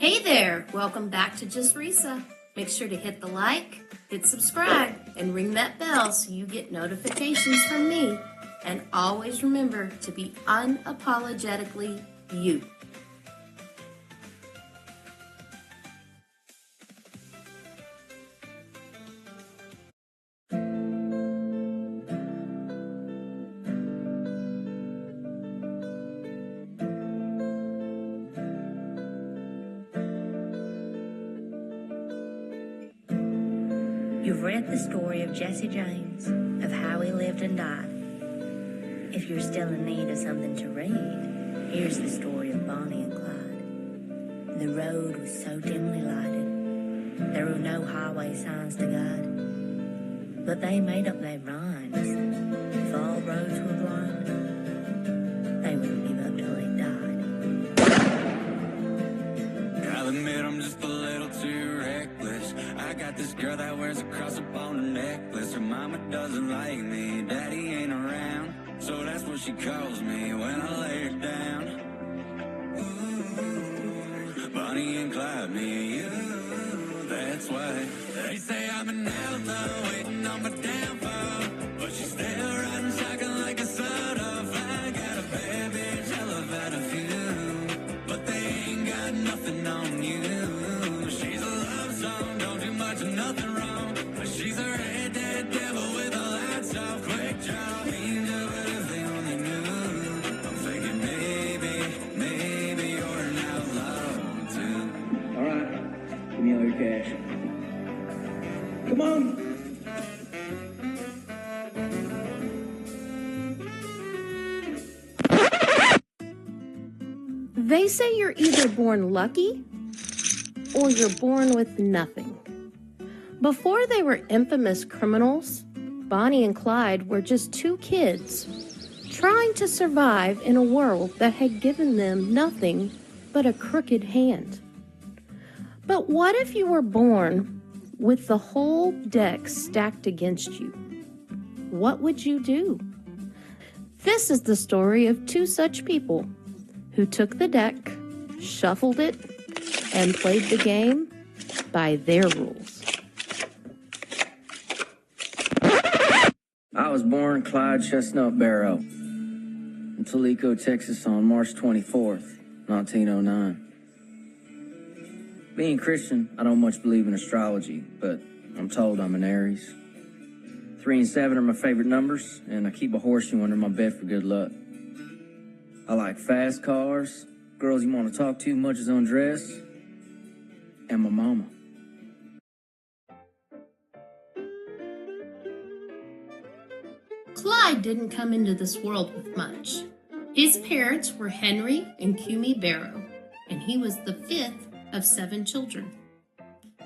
Hey there, welcome back to Just Risa. Make sure to hit the like, hit subscribe, and ring that bell so you get notifications from me. And always remember to be unapologetically you. You've read the story of Jesse James, of how he lived and died. If you're still in need of something to read, here's the story of Bonnie and Clyde. The road was so dimly lighted, there were no highway signs to guide. But they made up their minds. If all roads were blind, they wouldn't give up till they died. I'll admit I'm just a little too reckless. I got this girl that wears a cross up on her necklace. Her mama doesn't like me, daddy ain't around, so that's what she calls me when I lay her down. Ooh, Bonnie and Clyde, me and you, that's why they say I'm an outlaw waiting on my downfall, but she's still riding shotgun like a son-of. I got a bad bitch, hell of had a few, but they ain't got nothing on you. She's a love song, don't do much of nothing wrong, but she's a red-dead devil with a lights off, quick draw, mean to it if they only knew. I'm thinking maybe you're an outlaw too. Alright, give me all your cash. Come on! They say you're either born lucky or you're born with nothing. Before they were infamous criminals, Bonnie and Clyde were just two kids trying to survive in a world that had given them nothing but a crooked hand. But what if you were born with the whole deck stacked against you? What would you do? This is the story of two such people who took the deck, shuffled it, and played the game by their rules. I was born Clyde Chestnut Barrow in Toledo, Texas on March 24th, 1909. Being Christian, I don't much believe in astrology, but I'm told I'm an Aries. 3 and 7 are my favorite numbers, and I keep a horseshoe under my bed for good luck. I like fast cars, girls you want to talk to much as undress, and my mama. Clyde didn't come into this world with much. His parents were Henry and Clyde Barrow, and he was the 5th of 7 children.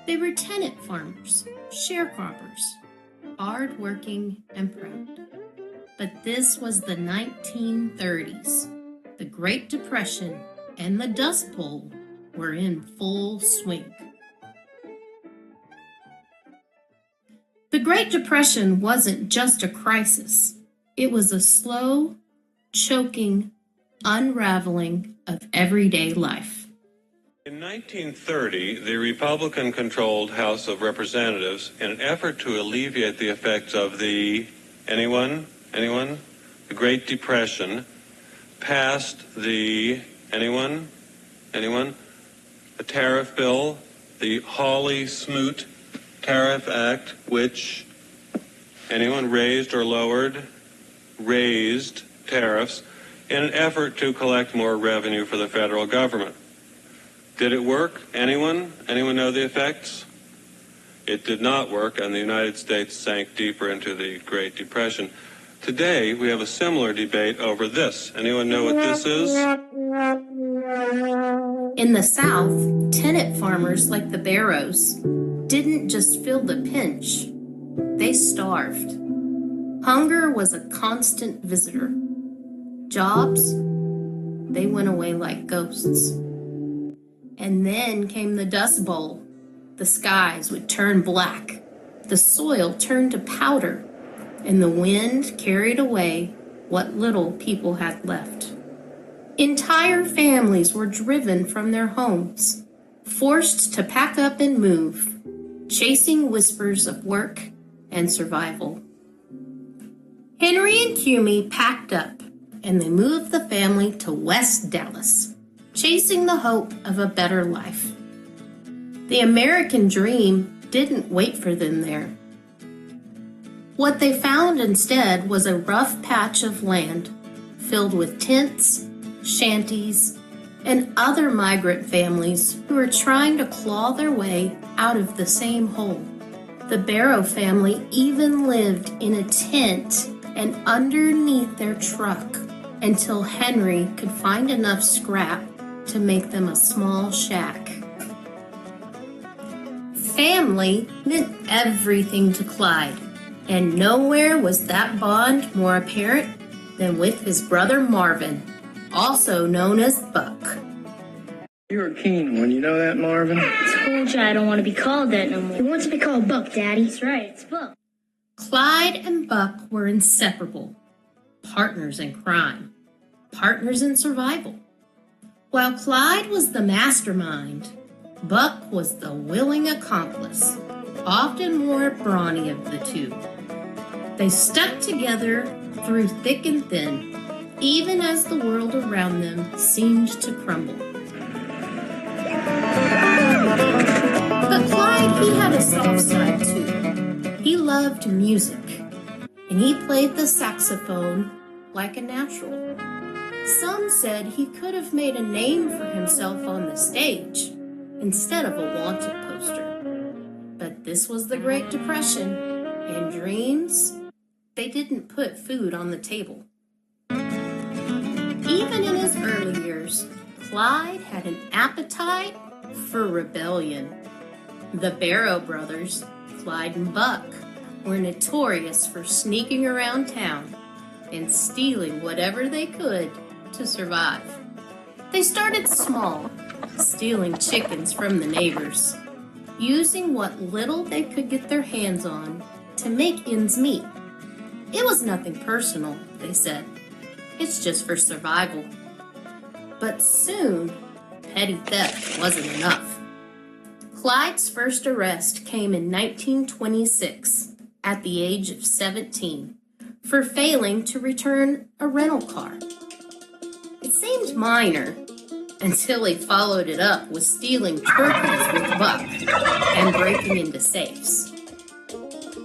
They were tenant farmers, sharecroppers, hard-working and proud. But this was the 1930s. The Great Depression and the Dust Bowl were in full swing. The Great Depression wasn't just a crisis. It was a slow, choking, unraveling of everyday life. In 1930, the Republican-controlled House of Representatives, in an effort to alleviate the effects of the The Great Depression, passed the a tariff bill, the Hawley-Smoot Tariff Act, which raised or lowered raised tariffs in an effort to collect more revenue for the federal government. Did it work? Anyone know the effects? It did not work, and the United States sank deeper into the Great Depression. Today, we have a similar debate over this. Anyone know what this is? In the South, tenant farmers like the Barrows didn't just feel the pinch, they starved. Hunger was a constant visitor. Jobs, they went away like ghosts. And then came the Dust Bowl. The skies would turn black, the soil turned to powder, and the wind carried away what little people had left. Entire families were driven from their homes. forced to pack up and move, chasing whispers of work and survival. Henry and Cumie packed up, and they moved the family to West Dallas, chasing the hope of a better life. The American dream didn't wait for them there. What they found instead was a rough patch of land filled with tents, shanties, and other migrant families who were trying to claw their way out of the same hole. The Barrow family even lived in a tent and underneath their truck until Henry could find enough scrap to make them a small shack. Family meant everything to Clyde, and nowhere was that bond more apparent than with his brother Marvin, also known as Buck. You're a keen one, you know that, Marvin? I told you I don't want to be called that no more. He wants to be called Buck, Daddy. That's right, it's Buck. Clyde and Buck were inseparable, partners in crime, partners in survival. While Clyde was the mastermind, Buck was the willing accomplice, often more brawny of the two. They stuck together through thick and thin, even as the world around them seemed to crumble. But Clyde, he had a soft side too. He loved music, and he played the saxophone like a natural. Some said he could have made a name for himself on the stage instead of a wanted poster. But this was the Great Depression, and dreams, they didn't put food on the table. Even in his early years, Clyde had an appetite for rebellion. The Barrow brothers, Clyde and Buck, were notorious for sneaking around town and stealing whatever they could to survive. They started small, stealing chickens from the neighbors, using what little they could get their hands on to make ends meet. It was nothing personal, they said. It's just for survival. But soon, petty theft wasn't enough. Clyde's first arrest came in 1926 at the age of 17 for failing to return a rental car. It seemed minor until he followed it up with stealing turkeys with Buck and breaking into safes.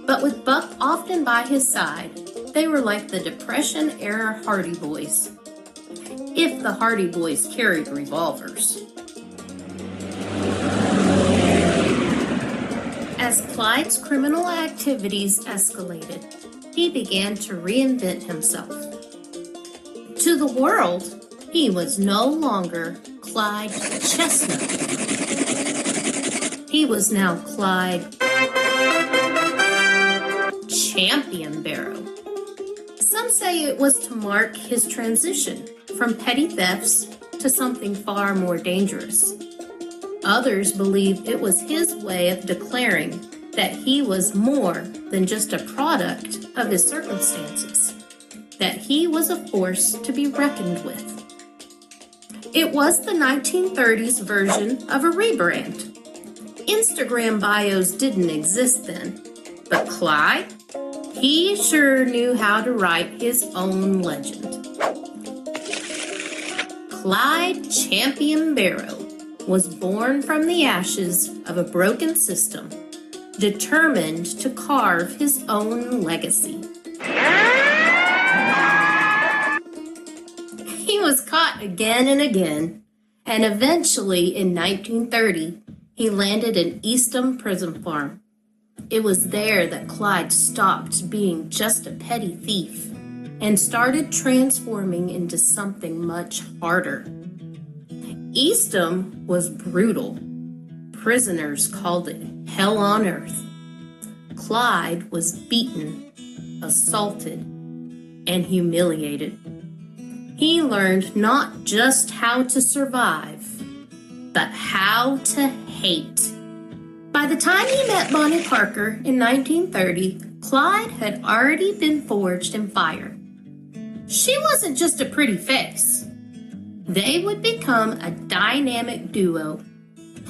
But with Buck often by his side, they were like the Depression-era Hardy Boys, if the Hardy Boys carried revolvers. As Clyde's criminal activities escalated, he began to reinvent himself. To the world, he was no longer Clyde Chestnut. He was now Clyde Champion Barrow. Some say it was to mark his transition from petty thefts to something far more dangerous. Others believe it was his way of declaring that he was more than just a product of his circumstances, that he was a force to be reckoned with. It was the 1930s version of a rebrand. Instagram bios didn't exist then, but Clyde, he sure knew how to write his own legend. Clyde Champion Barrow was born from the ashes of a broken system, determined to carve his own legacy. He was caught again and again, and eventually in 1930, he landed in Eastham Prison Farm. It was there that Clyde stopped being just a petty thief and started transforming into something much harder. Eastham was brutal. Prisoners called it hell on earth. Clyde was beaten, assaulted, and humiliated. He learned not just how to survive, but how to hate. By the time he met Bonnie Parker in 1930, Clyde had already been forged in fire. She wasn't just a pretty face. They would become a dynamic duo,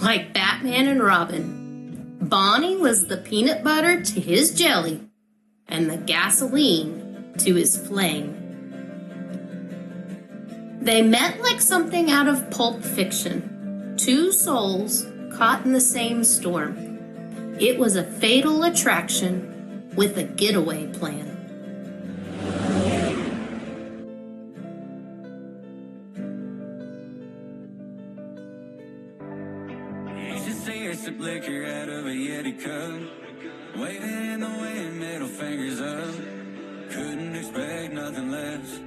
like Batman and Robin. Bonnie was the peanut butter to his jelly and the gasoline to his flame. They met like something out of Pulp Fiction. Two souls caught in the same storm. It was a fatal attraction with a getaway plan. Sip liquor out of a Yeti cup, waving in the wind, middle fingers up. Couldn't expect nothing less.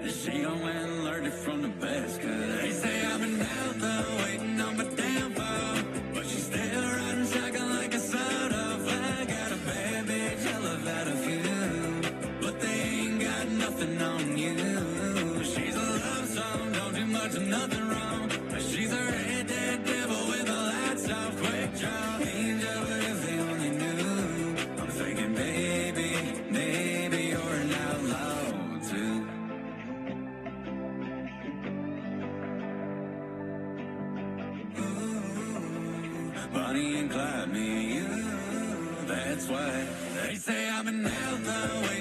And she done went and learned it from the best. Cause they say I've been out there waiting on my downfall, but she's still riding shotgun like a soda flag. Got a bad bitch, I love out of you, but they ain't got nothing on you. She's a love song, don't do much of nothing wrong, but she's a red dead devil with a lights off, quick draw. Angel, if they only knew. I'm thinking, baby, maybe you're an outlaw too. Bonnie and Clyde, me and you, that's why they say I'm an outlaw.